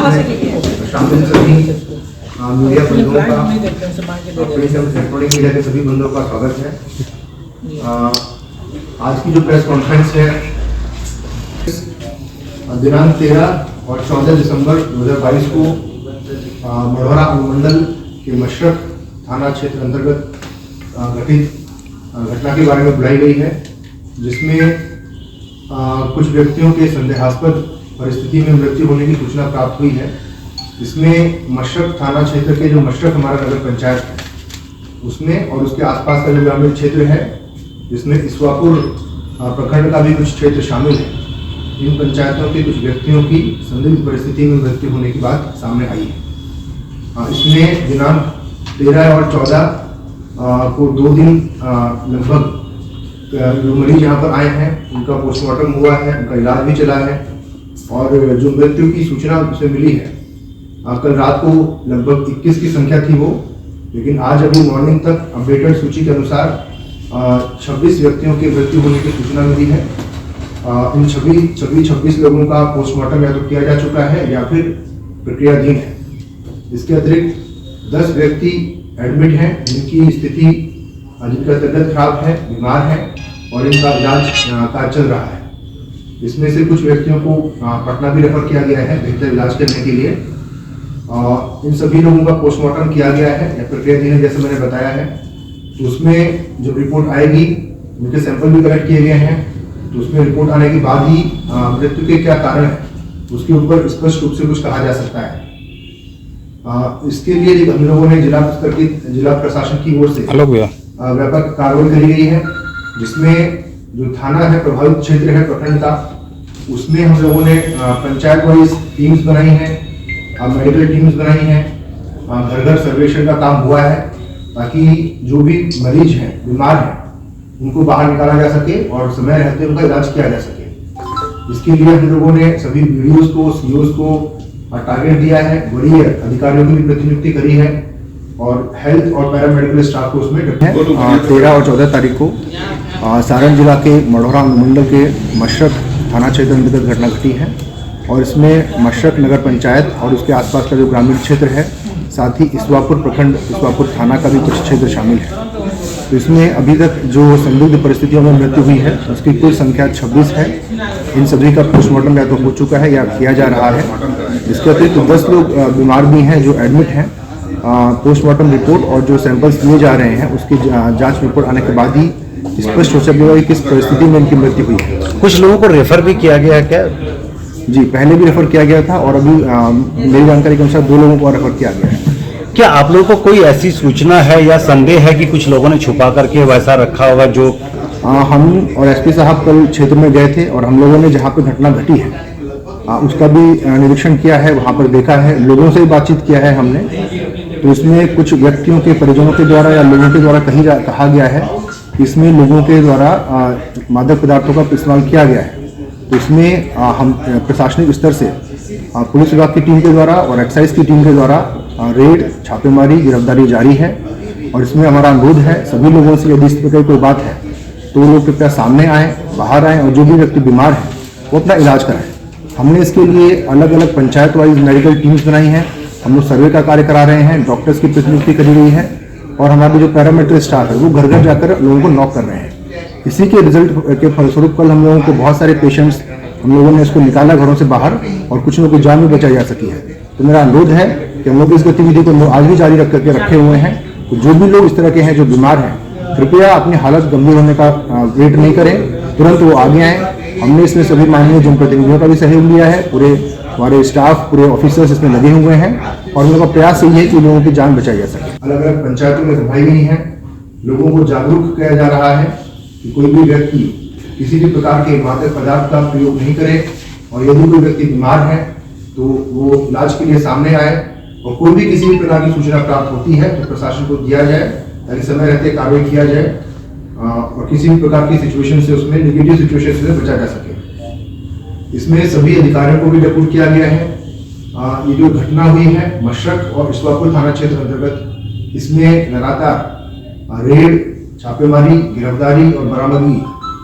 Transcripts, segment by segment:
शामिल सभी मीडिया बंधुओं का, इलेक्ट्रॉनिक मीडिया के सभी बंधुओं का स्वागत है। आज की जो प्रेस कॉन्फ्रेंस है दिनांक 13 और 14 दिसंबर 2022 को मढ़ौरा अनुमंडल के मशरक थाना क्षेत्र अंतर्गत घटित घटना के बारे में बुलाई गई है, जिसमें कुछ व्यक्तियों के संदेहास्पद परिस्थिति में मृत्यु होने की सूचना प्राप्त हुई है। इसमें मशरक थाना क्षेत्र के जो मशरक हमारा नगर पंचायत है उसमें और उसके आसपास का जो ग्रामीण क्षेत्र है जिसमें इसवापुर प्रखंड का भी कुछ क्षेत्र शामिल है, इन पंचायतों के कुछ व्यक्तियों की संदिग्ध परिस्थिति में मृत्यु होने की बात सामने आई है। इसमें दिनांक 13 और 14 को 2 दिन लगभग जो मरीज यहाँ पर आए हैं उनका पोस्टमार्टम हुआ है, उनका इलाज भी चला है और जो मृत्यु की सूचना उसे मिली है कल रात को लगभग 21 की संख्या थी वो, लेकिन आज अभी मॉर्निंग तक अपडेटेड सूची के अनुसार 26 व्यक्तियों की मृत्यु होने की सूचना मिली है। इन 26 लोगों का पोस्टमार्टम या तो किया जा चुका है या फिर प्रक्रियाधीन है। इसके अतिरिक्त 10 व्यक्ति एडमिट हैं जिनकी स्थिति जिनका तबीयत खराब है, बीमार है और इनका इलाज कार्य चल रहा है। इसमें से कुछ व्यक्तियों को पटना भी रेफर किया गया है बेहतर इलाज करने के लिए। इन सभी लोगों का पोस्टमार्टम किया गया है या प्रक्रियाधीन है जैसे मैंने बताया है। तो उसमें जो रिपोर्ट आएगी, उनके सैंपल भी कलेक्ट किए गए हैं, तो उसमें रिपोर्ट आने के बाद ही मृत्यु के क्या कारण है उसके ऊपर स्पष्ट रूप से कुछ कहा जा सकता है। इसके लिए हम लोगों ने जिला प्रशासन की ओर से व्यापक कार्रवाई करी गई है, जिसमें जो थाना है प्रभावित क्षेत्र है प्रखंड का, उसमें हम लोगों ने पंचायत वाइज टीम्स बनाई हैं, मेडिकल टीम्स बनाई हैं, घर घर सर्वेक्षण का काम हुआ है ताकि जो भी मरीज हैं, बीमार हैं, उनको बाहर निकाला जा सके और समय रहते उनका इलाज किया जा सके। इसके लिए हम लोगों ने सभी वीडियोज को, सीओज को टारगेट दिया है, वरीय अधिकारियों की भी प्रतिनियुक्ति करी है और हेल्थ और पैरामेडिकल स्टाफ को उसमें 13 और 14 तारीख को सारण जिला के मढ़ौरा अनुमंडल के मशरक थाना क्षेत्र अंतर्गत घटना घटी है और इसमें मशरक नगर पंचायत और उसके आसपास का जो ग्रामीण क्षेत्र है, साथ ही इसवापुर प्रखंड, इसवापुर थाना का भी कुछ क्षेत्र शामिल है। तो इसमें अभी तक जो संदिग्ध परिस्थितियों में मृत्यु हुई है उसकी कुल संख्या 26 है। इन सभी का पोस्टमार्टम या तो हो चुका है या किया जा रहा है। इसके अतिरिक्त 10 लोग बीमार भी हैं जो एडमिट हैं। पोस्टमार्टम रिपोर्ट और जो सैंपल्स लिए जा रहे हैं उसकी जांच रिपोर्ट आने के बाद ही स्पष्ट हो सकेगा कि किस परिस्थिति में इनकी मृत्यु हुई है। कुछ लोगों को रेफर भी किया गया है क्या? जी, पहले भी रेफर किया गया था और अभी मेरी जानकारी के अनुसार 2 लोगों को रेफर किया गया है। क्या आप लोगों को कोई ऐसी सूचना है या संदेह है कि कुछ लोगों ने छुपा करके वैसा रखा होगा जो? हम और एसपी साहब कल क्षेत्र में गए थे और हम लोगों ने जहाँ पे घटना घटी है उसका भी निरीक्षण किया है, वहाँ पर देखा है, लोगों से बातचीत किया है हमने। तो इसमें कुछ व्यक्तियों के परिजनों के द्वारा या लोगों के द्वारा कहा गया है कि इसमें लोगों के द्वारा मादक पदार्थों का इस्तेमाल किया गया है। तो इसमें हम प्रशासनिक स्तर से पुलिस विभाग की टीम के द्वारा और एक्साइज की टीम के द्वारा रेड, छापेमारी, गिरफ्तारी जारी है और इसमें हमारा अनुरोध है सभी लोगों से, यदि इस प्रकार की कोई बात है तो वो लोग कृपया सामने आएँ, बाहर आएँ और जो भी व्यक्ति बीमार है वो अपना इलाज कराएं। हमने इसके लिए अलग अलग पंचायत वाइज मेडिकल टीम्स बनाई हैं, हम लोग सर्वे का कार्य करा रहे हैं, डॉक्टर्स की प्रतिनियुक्ति करी गई है और हमारे जो पैरामेडिकल स्टाफ है वो घर घर जाकर लोगों को नॉक कर रहे हैं। इसी के रिजल्ट के फलस्वरूप कल हम लोगों को बहुत सारे पेशेंट्स हम लोगों ने इसको निकाला घरों से बाहर और कुछ लोगों की जान भी बचाई जा सकी है। तो मेरा अनुरोध है कि हम लोग इस गतिविधि को आज भी जारी रख करके रखे हुए हैं। तो जो भी लोग इस तरह के हैं जो बीमार हैं, कृपया अपनी हालत गंभीर होने का वेट नहीं करें, तुरंत वो आगे आएँ। हमने इसमें सभी माननीय जनप्रतिनिधियों का भी सहयोग लिया है, पूरे हमारे स्टाफ, पूरे ऑफिसर्स इसमें लगे हुए हैं और उनका प्रयास यही है कि लोगों की जान बचाई जा सके। अलग अलग पंचायतों में सभाएं गई हैं, लोगों को जागरूक किया जा रहा है कि कोई भी व्यक्ति किसी भी प्रकार के मादक पदार्थ का प्रयोग नहीं करे और यदि कोई व्यक्ति बीमार है तो वो इलाज के लिए सामने आए और कोई भी किसी भी प्रकार की सूचना प्राप्त होती है तो प्रशासन को दिया जाए ताकि समय रहते कार्रवाई किया जाए और किसी भी प्रकार की सिचुएशन से, उसमें नेगेटिव सिचुएशन से बचा जा सके। इसमें सभी अधिकारियों को भी डेप्यूट किया गया है। ये जो घटना हुई है मशरक और इसवापुर थाना क्षेत्र अंतर्गत, इसमें लगातार रेड, छापेमारी, गिरफ्तारी और बरामदगी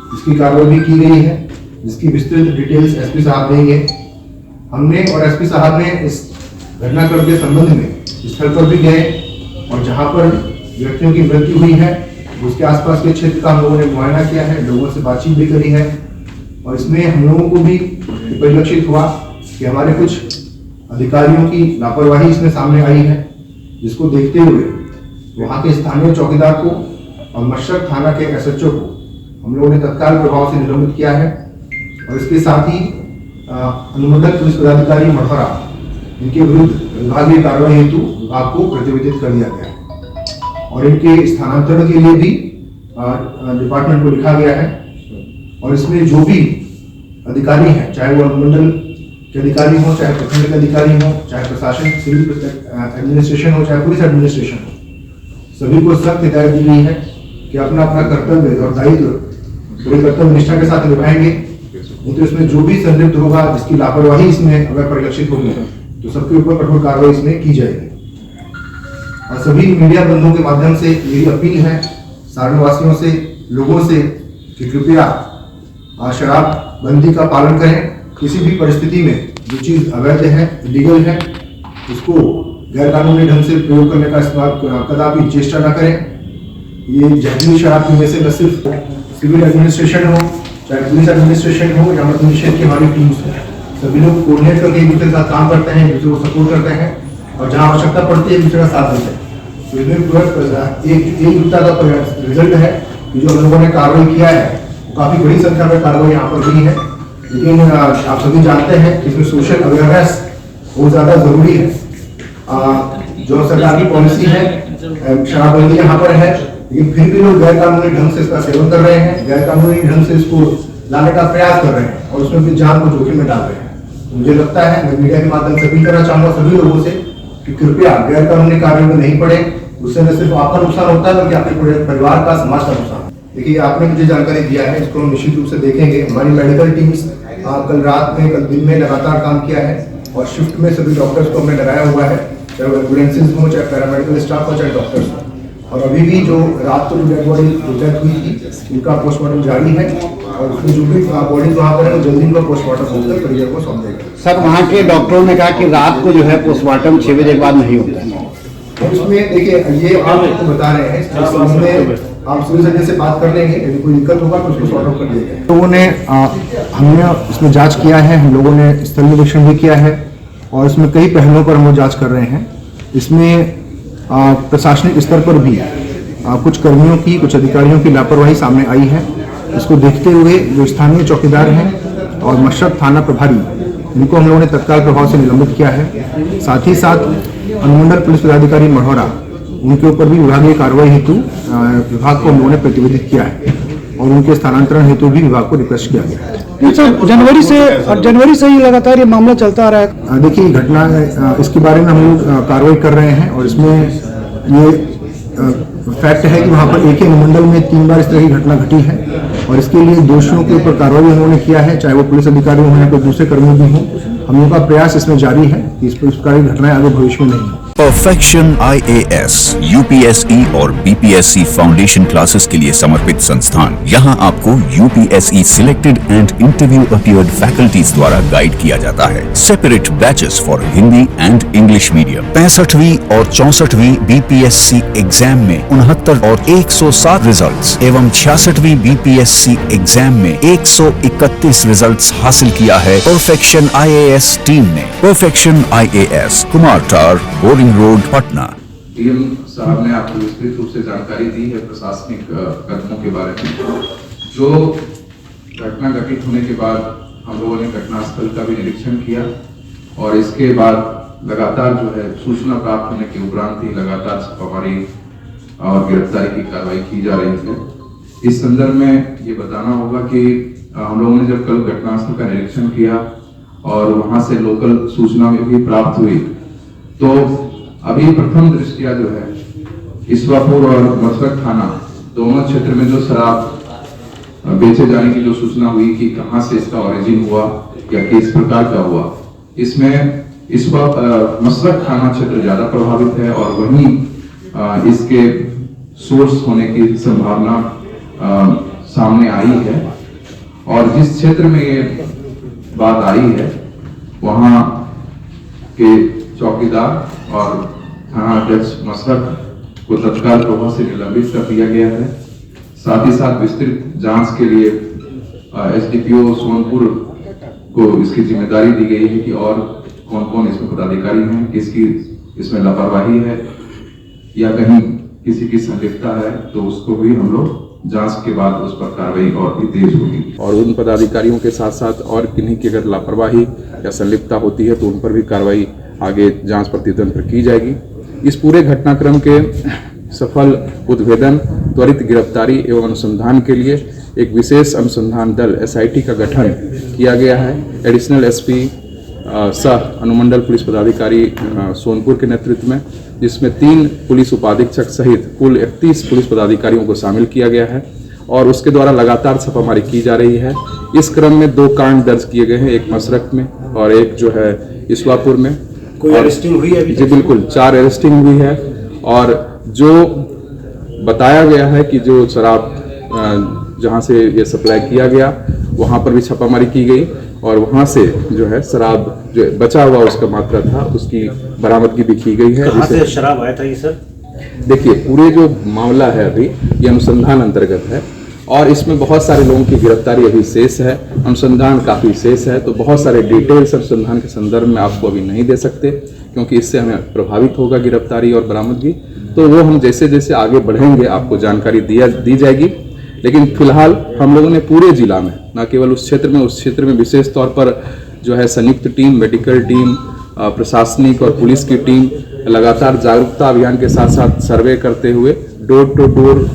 इसकी कार्रवाई भी की गई है, जिसकी विस्तृत डिटेल्स एसपी साहब देंगे। हमने और एसपी साहब ने इस घटनाक्रम के संबंध में स्थल पर भी गए और जहां पर व्यक्तियों की मृत्यु हुई है उसके आसपास के क्षेत्र का हम लोगों ने मुआयना किया है, लोगों से बातचीत भी करी है और इसमें हम लोगों को भी परिलक्षित हुआ कि हमारे कुछ अधिकारियों की लापरवाही इसमें सामने आई है, जिसको देखते हुए वहां के स्थानीय चौकीदार को और मशरक थाना के एसएचओ को हम लोगों ने तत्काल प्रभाव से निलंबित किया है और इसके साथ ही अनुमंडल पुलिस पदाधिकारी मढ़ौरा इनके विरुद्ध विभागीय कार्रवाई हेतु विभाग को प्रतिवेदित कर दिया गया है और इनके स्थानांतरण के लिए भी डिपार्टमेंट को लिखा गया है और इसमें जो भी अधिकारी हैं, चाहे वो अनुमंडल के अधिकारी हो, चाहे प्रखंड के अधिकारी हो, चाहे प्रशासन सिविल एडमिनिस्ट्रेशन हो, चाहे पुलिस एडमिनिस्ट्रेशन हो, सभी को सख्त हिदायत दी गई है कि अपना अपना कर्तव्य और दायित्व पूरी कर्तव्य निष्ठा के साथ निभाएंगे। तो इसमें जो भी संदिग्ध होगा, जिसकी लापरवाही इसमें अगर परिलक्षित होगी तो सबके ऊपर कठोर कार्रवाई इसमें की जाएगी। और सभी मीडिया बंधुओं के माध्यम से मेरी अपील है सारण वासियों से, लोगों से कि कृपया शराबबंदी का पालन करें। किसी भी परिस्थिति में जो चीज अवैध है, इलीगल है, उसको गैरकानूनी ढंग से प्रयोग करने का इस्तेमाल कदापि चेष्टा न करें। ये जहरीली शराब पीने से न सिर्फ सिविल एडमिनिस्ट्रेशन हो, चाहे पुलिस एडमिनिस्ट्रेशन हो या मद्य निषेध की हमारी टीम्स हो, सभी लोग कोऑर्डिनेट करके एक दूसरे के साथ काम करते हैं, एक दूसरे को सपोर्ट करते हैं और जहाँ आवश्यकता पड़ती है एक दूसरे का साथ देते हैं। तो इसमें पूरा एकजुटता का रिजल्ट है कि जो हम लोगों ने कार्रवाई किया है वो काफी बड़ी संख्या में कार्रवाई यहाँ पर हुई है। लेकिन आप सभी जानते हैं कि इसमें सोशल अवेयरनेस बहुत ज्यादा जरूरी है। जो सरकार की पॉलिसी है, शराबबंदी यहाँ पर है, लेकिन फिर भी लोग गैरकानूनी ढंग से इसका सेवन कर रहे हैं, गैरकानूनी ढंग से इसको लाने का प्रयास कर रहे हैं और उसमें भी जान को जोखिम में डाल रहे हैं। मुझे लगता है मैं मीडिया के माध्यम से अपील करना चाहूंगा सभी लोगों से कि कृपया गैरकानूनी कार्यों में नहीं पड़े। उससे न सिर्फ आपका नुकसान होता है बल्कि आपके पूरे परिवार का, समाज का नुकसान। देखिए, आपने मुझे जानकारी दिया है, इसको हम निश्चित रूप से देखेंगे। हमारी मेडिकल टीम्स कल रात में, कल दिन में लगातार काम किया है और शिफ्ट में सभी डॉक्टर्स को हमने लगाया हुआ है, चाहे एम्बुलेंसेज हो, चाहे पैरामेडिकल स्टाफ हो, चाहे डॉक्टर्स हो। और अभी भी जो रात को जो डेड बॉडी डेथ हुई थी उनका पोस्टमार्टम जारी है और उसमें जो भी बॉडीज वहाँ पर है वो जल्दी उनका पोस्टमार्टम होकर परिवार को सौंप देगा। सर, वहाँ के डॉक्टरों ने कहा कि रात को जो है पोस्टमार्टम 6 बजे के बाद नहीं होता है। और इसमें देखिए, ये आप आपको बता रहे हैं, आप सिविल सर्जन से बात कर लेंगे, यदि कोई दिक्कत होगा तो उसको सॉर्ट आउट कर दिया जाएगा। लोगों ने हमने इसमें जांच किया है, हम लोगों ने स्थल निरीक्षण भी किया है और इसमें कई पहलुओं पर हम लोग जांच कर रहे हैं। इसमें प्रशासनिक स्तर पर भी कुछ कर्मियों की, कुछ अधिकारियों की लापरवाही सामने आई है। इसको देखते हुए जो स्थानीय चौकीदार हैं और मशरक थाना प्रभारी, इनको हम लोगों ने तत्काल प्रभाव से निलंबित किया है। साथ ही साथ अनुमंडल पुलिस पदाधिकारी मढ़ौरा, उनके ऊपर भी विभागीय कार्रवाई हेतु विभाग को हम लोगों ने प्रतिवेदित किया है और उनके स्थानांतरण हेतु भी विभाग को रिक्वेस्ट किया गया है। सर, जनवरी से ही लगातार ये मामला चलता आ रहा है। देखिए, घटना इसके बारे में हम लोग कार्रवाई कर रहे हैं और इसमें ये फैक्ट है कि वहाँ पर एक ही अनुमंडल में 3 बार इस तरह की घटना घटी है और इसके लिए दोषियों के ऊपर कार्रवाई उन्होंने किया है, चाहे वो पुलिस अधिकारी हो या कोई दूसरे कर्मी भी हों। हम लोगों का प्रयास इसमें जारी है कि इस प्रकार की घटनाएं आगे भविष्य में नहीं हो। परफेक्शन IAS, UPSE और BPSC फाउंडेशन क्लासेस के लिए समर्पित संस्थान। यहाँ आपको UPSE selected and interview appeared faculties द्वारा गाइड किया जाता है। Separate batches for Hindi and English medium. 65वीं और 64वीं BPSC एग्जाम में 69 और 107 रिजल्ट्स एवं 66वीं BPSC एग्जाम में 131 रिजल्ट्स हासिल किया है परफेक्शन IAS टीम ने। परफेक्शन IAS, कुमार टार, बोरिंग रोड, पटना। डीएम साहब ने आपको विस्तृत रूप से जानकारी दी है प्रशासनिक कदमों के बारे में। जो घटना घटित होने के बाद हम लोगों ने घटनास्थल का भी निरीक्षण किया और इसके बाद लगातार जो है सूचना प्राप्त होने के उपरांत ही लगातार छापामारी और गिरफ्तारी की कार्रवाई की जा रही है। इस संदर्भ में ये बताना होगा कि हम लोगों ने जब कल घटनास्थल का निरीक्षण किया और वहां से लोकल सूचना में भी प्राप्त हुई, तो अभी प्रथम दृष्टिया जो है ईश्वरपुर और मशरक थाना दोनों क्षेत्र में जो शराब बेचे जाने की जो सूचना हुई कि कहां से इसका ओरिजिन हुआ या किस प्रकार का हुआ, इसमें इस वक्त मशरक थाना क्षेत्र ज्यादा प्रभावित है और वहीं इसके सोर्स होने की संभावना सामने आई है। और जिस क्षेत्र में ये बात आई है वहां के चौकीदार और थाना अध्यक्ष मशरक को तत्काल प्रभाव से निलंबित कर दिया गया है। साथ ही साथ विस्तृत जांच के लिए एसडीपीओ सोनपुर को इसकी जिम्मेदारी दी गई है कि और कौन कौन इसमें पदाधिकारी हैं, किसकी इसमें लापरवाही है या कहीं किसी की संलिप्तता है, तो उसको भी हम लोग जांच के बाद उस पर कार्रवाई और भी तेज होगी। और उन पदाधिकारियों के साथ साथ और किन्हीं की अगर लापरवाही या संलिप्तता होती है तो उन पर भी कार्रवाई आगे जांच प्रतितंत्र की जाएगी। इस पूरे घटनाक्रम के सफल उद्भेदन, त्वरित गिरफ्तारी एवं अनुसंधान के लिए एक विशेष अनुसंधान दल SIT का गठन किया गया है। एडिशनल SP सह अनुमंडल पुलिस पदाधिकारी सोनपुर के नेतृत्व में, जिसमें 3 पुलिस उपाधीक्षक सहित कुल 31 पुलिस पदाधिकारियों को शामिल किया गया है और उसके द्वारा लगातार छापामारी की जा रही है। इस क्रम में 2 कांड दर्ज किए गए हैं, एक मशरक में और एक जो है ईश्वापुर में। कोई अरेस्टिंग हुई है अभी? जी बिल्कुल, 4 अरेस्टिंग हुई है और जो बताया गया है कि जो शराब जहां से ये सप्लाई किया गया वहां पर भी छापामारी की गई और वहां से जो है शराब जो बचा हुआ उसका मात्रा था उसकी बरामदगी भी की गई है। कहाँ से शराब आया था ये सर? देखिए, पूरे जो मामला है अभी ये अनुसंधान अंतर्गत है और इसमें बहुत सारे लोगों की गिरफ्तारी अभी शेष है, अनुसंधान काफी शेष है, तो बहुत सारे डिटेल्स अनुसंधान के संदर्भ में आपको अभी नहीं दे सकते क्योंकि इससे हमें प्रभावित होगा गिरफ्तारी और बरामदगी। तो वो हम जैसे जैसे आगे बढ़ेंगे आपको जानकारी दी जाएगी। लेकिन फिलहाल हम लोगों ने पूरे जिला में, न केवल उस क्षेत्र में विशेष तौर पर जो है संयुक्त टीम, मेडिकल टीम, प्रशासनिक और पुलिस की टीम लगातार जागरूकता अभियान के साथ साथ सर्वे करते हुए, डोर टू डोर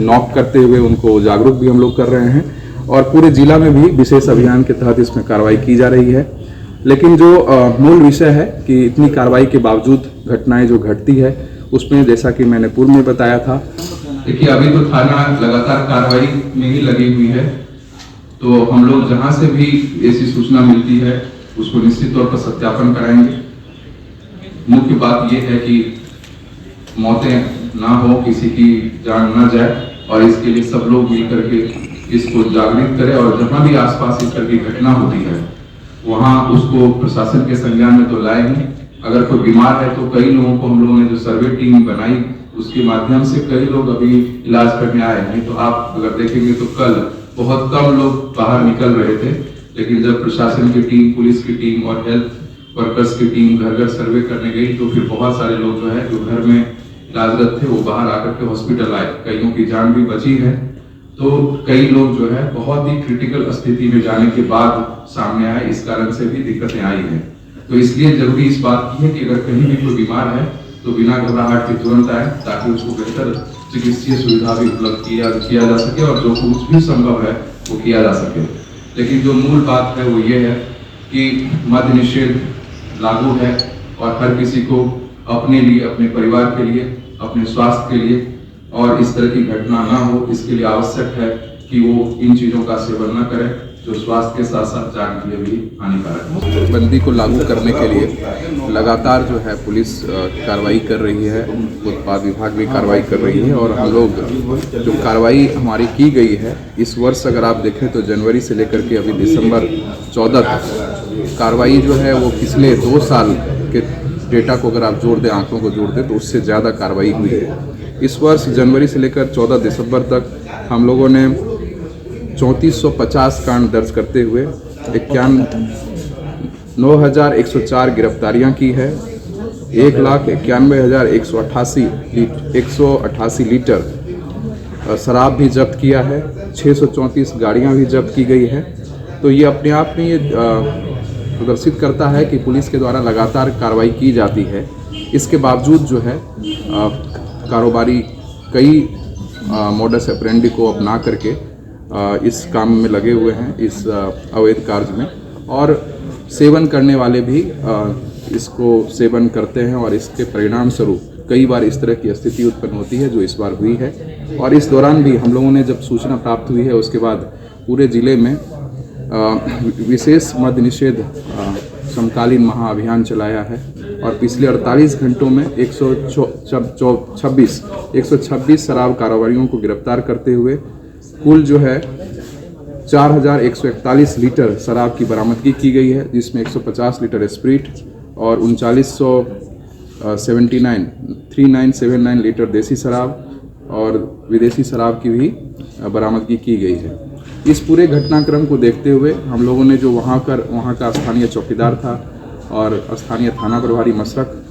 नॉक करते हुए उनको जागरूक भी हम लोग कर रहे हैं और पूरे जिला में भी विशेष अभियान के तहत इसमें कार्रवाई की जा रही है। लेकिन जो मूल विषय है कि इतनी कार्रवाई के बावजूद घटनाएं जो घटती है उसमें जैसा कि मैंने पूर्व में बताया था, देखिए अभी तो थाना लगातार कार्रवाई में ही लगी हुई है, तो हम लोग जहां से भी ऐसी सूचना मिलती है उसको निश्चित तौर पर सत्यापन कराएंगे। मुख्य बात यह है कि मौतें ना हो, किसी की जान ना जाए और इसके लिए सब लोग मिल करके इसको जागृत करें और जहां भी आसपास इस तरह की घटना होती है वहां उसको प्रशासन के संज्ञान में तो लाए ही। अगर कोई बीमार है तो कई लोगों को हम लोगों ने जो सर्वे टीम बनाई उसके माध्यम से कई लोग अभी इलाज करने आए हैं। तो आप अगर देखेंगे तो कल बहुत कम लोग बाहर निकल रहे थे, लेकिन जब प्रशासन की टीम, पुलिस की टीम और हेल्थ वर्कर्स की टीम घर घर सर्वे करने गई तो फिर बहुत सारे लोग जो है जो घर में इलाजरत थे वो बाहर आकर के हॉस्पिटल आए, कईयों की जान भी बची है। तो कई लोग जो है बहुत ही क्रिटिकल स्थिति में जाने के बाद सामने आए, इस कारण से भी दिक्कतें आई हैं। तो इसलिए जरूरी इस बात की है कि अगर कहीं भी कोई बीमार है तो बिना घबराहट के तुरंत आए ताकि उसको बेहतर चिकित्सीय सुविधा भी उपलब्ध किया जा सके और जो कुछ भी संभव है वो किया जा सके। लेकिन जो मूल बात है वो ये है कि मद्य निषेध लागू है और हर किसी को अपने लिए, अपने परिवार के लिए, अपने स्वास्थ्य के लिए और इस तरह की घटना ना हो इसके लिए आवश्यक है कि वो इन चीज़ों का सेवन न करें जो स्वास्थ्य के साथ साथ जान के लिए भी हानिकारक है। बंदी को लागू करने के लिए लगातार जो है पुलिस कार्रवाई कर रही है, उत्पाद विभाग भी कार्रवाई कर रही है और हम लोग जो कार्रवाई हमारी की गई है इस वर्ष अगर आप देखें तो जनवरी से लेकर के अभी दिसंबर 14 तक कार्रवाई जो है वो पिछले 2 साल के डेटा को अगर आप जोड़ दें, आंकड़ों को जोड़ दें तो उससे ज़्यादा कार्रवाई हुई है। इस वर्ष जनवरी से लेकर 14 दिसंबर तक हम लोगों ने 3450 कांड दर्ज करते हुए 9104 गिरफ्तारियां की है, 1,91,188 लीटर शराब भी जब्त किया है, 634 गाड़ियां भी जब्त की गई है। तो ये अपने आप में ये प्रदर्शित करता है कि पुलिस के द्वारा लगातार कार्रवाई की जाती है। इसके बावजूद जो है कारोबारी कई मोडस ऑपरेंडी को अपना करके इस काम में लगे हुए हैं, इस अवैध कार्य में, और सेवन करने वाले भी इसको सेवन करते हैं और इसके परिणाम स्वरूप कई बार इस तरह की स्थिति उत्पन्न होती है जो इस बार हुई है। और इस दौरान भी हम लोगों ने जब सूचना प्राप्त हुई है उसके बाद पूरे ज़िले में विशेष मद्य निषेध समकालीन महाअभियान चलाया है और पिछले 48 घंटों में 126 शराब कारोबारियों को गिरफ्तार करते हुए कुल जो है 4141 लीटर शराब की बरामदगी की गई है, जिसमें 150 लीटर स्प्रिट और 3979 लीटर देसी शराब और विदेशी शराब की भी बरामदगी की गई है। इस पूरे घटनाक्रम को देखते हुए हम लोगों ने जो वहाँ का स्थानीय चौकीदार था और स्थानीय थाना प्रभारी मशरक,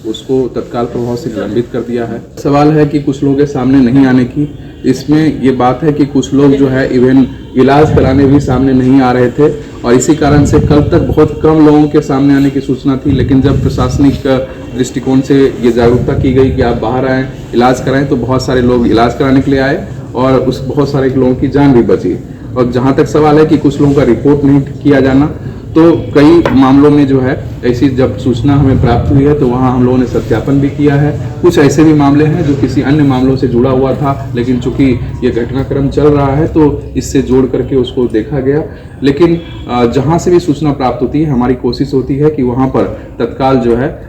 उसको तत्काल प्रभाव से निलंबित कर दिया है। सवाल है कि कुछ लोगों के सामने नहीं आने की। इसमें ये बात है कि कुछ लोग जो है इवन इलाज कराने भी सामने नहीं आ रहे थे और इसी कारण से कल तक बहुत कम लोगों के सामने आने की सूचना थी। लेकिन जब प्रशासनिक दृष्टिकोण से ये जागरूकता की गई कि आप बाहर आएँ, इलाज कराएं, तो बहुत सारे लोग इलाज कराने के लिए आए और उस बहुत सारे लोगों की जान भी बची। और जहाँ तक सवाल है कि कुछ लोगों का रिपोर्ट नहीं किया जाना, तो कई मामलों में जो है ऐसी जब सूचना हमें प्राप्त हुई है तो वहाँ हम लोगों ने सत्यापन भी किया है। कुछ ऐसे भी मामले हैं जो किसी अन्य मामलों से जुड़ा हुआ था, लेकिन चूंकि ये घटनाक्रम चल रहा है तो इससे जोड़ करके उसको देखा गया। लेकिन जहाँ से भी सूचना प्राप्त होती है, हमारी कोशिश होती है कि वहाँ पर तत्काल जो है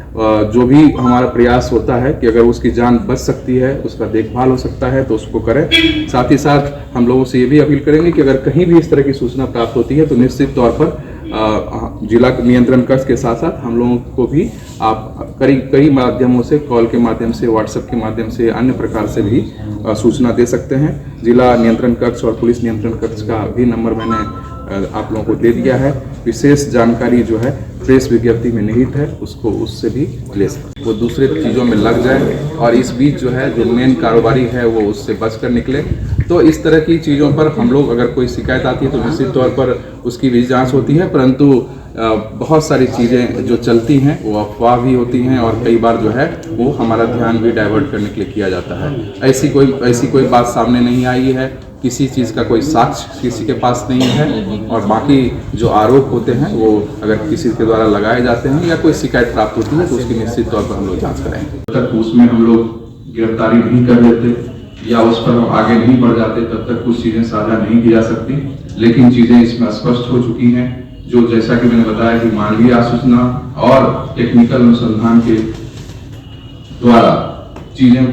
जो भी हमारा प्रयास होता है कि अगर उसकी जान बच सकती है, उसका देखभाल हो सकता है तो उसको करें। साथ ही साथ हम लोगों से ये भी अपील करेंगे कि अगर कहीं भी इस तरह की सूचना प्राप्त होती है तो निश्चित तौर पर जिला नियंत्रण कक्ष के साथ साथ हम लोगों को भी आप कई माध्यमों से, कॉल के माध्यम से, व्हाट्सएप के माध्यम से, अन्य प्रकार से भी सूचना दे सकते हैं। जिला नियंत्रण कक्ष और पुलिस नियंत्रण कक्ष का भी नंबर मैंने आप लोगों को दे दिया है। विशेष जानकारी जो है प्रेस विज्ञप्ति में निहित है, उसको उससे भी ले सकते, वो दूसरे चीज़ों में लग जाए और इस बीच जो है जो मेन कारोबारी है वो उससे बचकर निकले। तो इस तरह की चीज़ों पर हम लोग, अगर कोई शिकायत आती है तो निश्चित तौर पर उसकी भी जांच होती है, परंतु बहुत सारी चीज़ें जो चलती हैं वो अफवाह भी होती हैं और कई बार जो है वो हमारा ध्यान भी डाइवर्ट करने के लिए किया जाता है। ऐसी कोई बात सामने नहीं आई है, किसी चीज़ का कोई साक्ष्य किसी के पास नहीं है और बाकी जो आरोप होते हैं वो अगर किसी के द्वारा लगाए जाते हैं या कोई शिकायत प्राप्त होती है तो उसकी निश्चित तौर पर हम लोग जाँच करेंगे। जब तक उसमें हम लोग गिरफ्तारी नहीं कर लेते या उस पर हम आगे नहीं बढ़ जाते तब तक कुछ चीज़ें साझा नहीं की जा सकती। लेकिन चीज़ें इसमें स्पष्ट हो चुकी हैं, जो जैसा कि मैंने बताया कि मानवीय आसूचना और टेक्निकल अनुसंधान के द्वारा चीज़ें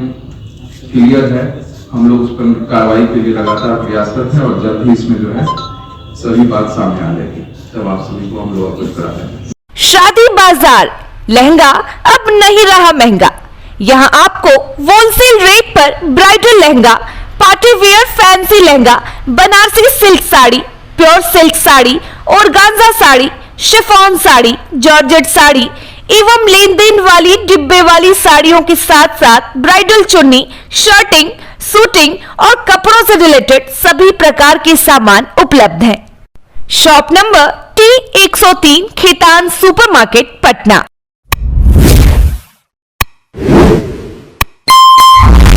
क्लियर है। हम लोग उस पर कार्रवाई के लिए लगातार प्रयासरत हैं और जल्द ही इसमें जो है सभी बात सामने आ जाएगी, तब आप सभी को हम लोग अवगत करा देंगे। शादी बाजार लहंगा अब नहीं रहा महंगा। यहाँ आपको होलसेल रेट पर bridal lehenga, party wear fancy lehenga, Banarasi silk sari, pure silk sari, organza sari, chiffon sari, georgette sari एवं लेन देन वाली डिब्बे वाली साड़ियों के साथ साथ ब्राइडल चुन्नी, शर्टिंग, सूटिंग और कपड़ों से रिलेटेड सभी प्रकार के सामान उपलब्ध हैं। Shop number T103 Khetan supermarket, Patna.